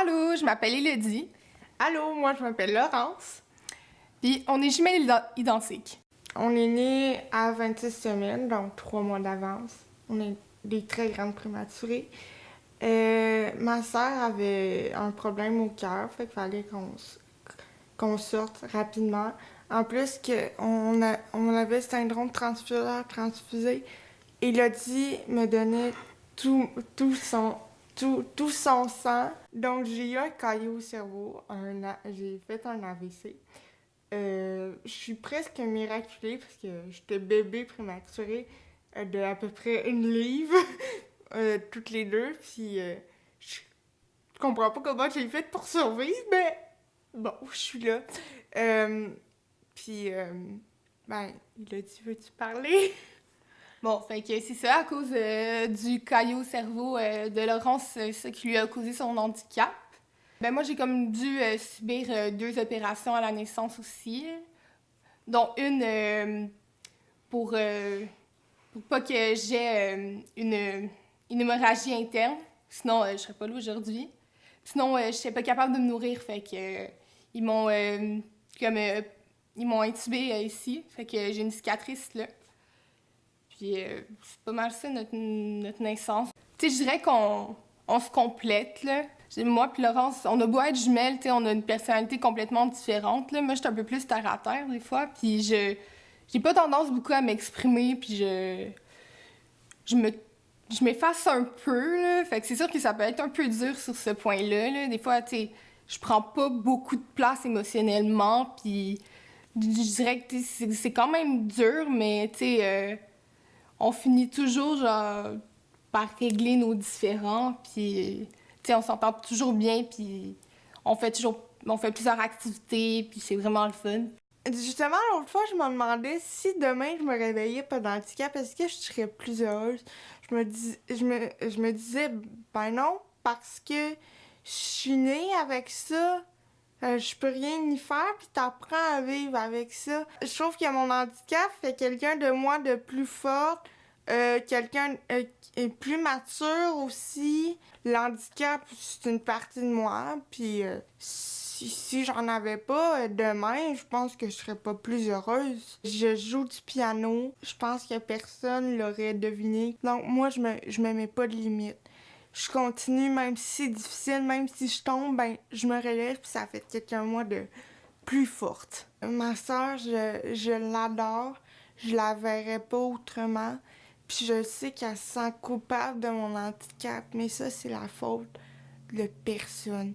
Allô, je m'appelle Elodie. Allô, moi je m'appelle Laurence. Puis on est jumelles identiques. On est nés à 26 semaines, donc 3 mois d'avance. On est des très grandes prématurées. Ma sœur avait un problème au cœur, fait qu'il fallait qu'on sorte rapidement. En plus, on avait le syndrome transfuseur transfusé. Elodie me donnait tout son sang. Donc, j'ai eu un caillot au cerveau. J'ai fait un AVC. Je suis presque miraculée parce que j'étais bébé prématuré de à peu près une livre, toutes les deux. Puis, je comprends pas comment j'ai fait pour survivre, mais bon, je suis là. Puis, ben, il a dit, veux-tu parler? Bon, fait que c'est ça, à cause du caillot au cerveau de Laurence, c'est ça qui lui a causé son handicap. Ben moi, j'ai comme dû subir 2 opérations à la naissance aussi, dont une pour pas que j'ai une hémorragie interne, sinon je serais pas là aujourd'hui. Sinon, je serais pas capable de me nourrir, fait que ils m'ont comme ils m'ont intubée ici, fait que j'ai une cicatrice là. Puis c'est pas mal ça notre naissance. Tu sais, je dirais qu'on se complète là. Moi puis Laurence, on a beau être jumelles, tu sais, on a une personnalité complètement différente là. Moi, je suis un peu plus terre à terre des fois, puis j'ai pas tendance beaucoup à m'exprimer, puis je me je m'efface un peu, là. Fait que c'est sûr que ça peut être un peu dur sur ce point-là, là. Des fois, tu sais, je prends pas beaucoup de place émotionnellement, puis je dirais que c'est quand même dur, mais tu sais, on finit toujours, genre, par régler nos différends, puis tu sais, on s'entend toujours bien, puis on fait plusieurs activités, puis c'est vraiment le fun. Justement, l'autre fois, je me demandais si demain je me réveillais pas dans handicap, est-ce que je serais plus heureuse? Je me disais, ben non, parce que je suis née avec ça. Je peux rien y faire, puis t'apprends à vivre avec ça. Je trouve que mon handicap fait quelqu'un de moi de plus forte, quelqu'un qui est plus mature aussi. L'handicap, c'est une partie de moi, puis si j'en avais pas demain, je pense que je serais pas plus heureuse. Je joue du piano, je pense que personne l'aurait deviné. Donc moi, je me mets pas de limite. Je continue, même si c'est difficile, même si je tombe, ben, je me relève, puis ça fait quelqu'un, moi, de plus forte. Ma sœur, je l'adore, je la verrais pas autrement, puis je sais qu'elle se sent coupable de mon handicap, mais ça, c'est la faute de personne.